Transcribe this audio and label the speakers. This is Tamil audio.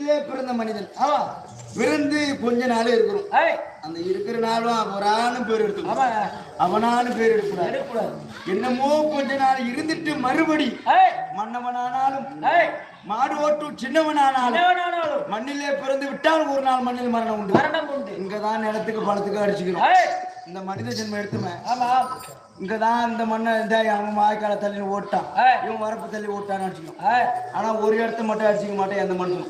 Speaker 1: மண்ணிலே பிறந்த மனிதன் பிறந்து கொஞ்ச நாள் இருக்கணும். அந்த இருக்கிற நாளும் அவரானு பேர் எடுத்துக்கணும். அவனானு பேர் எடுக்கூடாது. என்னமோ கொஞ்ச நாள் இருந்துட்டு மறுபடி மன்னவனானாலும் மாடு ஓட்டும் சின்னவனானாலும் மண்ணிலே பிறந்து விட்டால் ஒரு நாள் மண்ணில் மரணம் உண்டு. இங்கதான் நிலத்துக்கு பழத்துக்கு அடிச்சுக்கணும். இந்த மனித ஜென்மம் எடுத்துமே இங்கதான் இந்த மண்ணை அவன் வாய்க்கால தள்ளி ஓட்டான், இவன் வரப்பு தள்ளி ஓட்டான்னு அடிச்சுக்கணும். ஆனா ஒரு இடத்த மட்டும் அடிச்சுக்க மாட்டேன் எந்த மண்ணும்.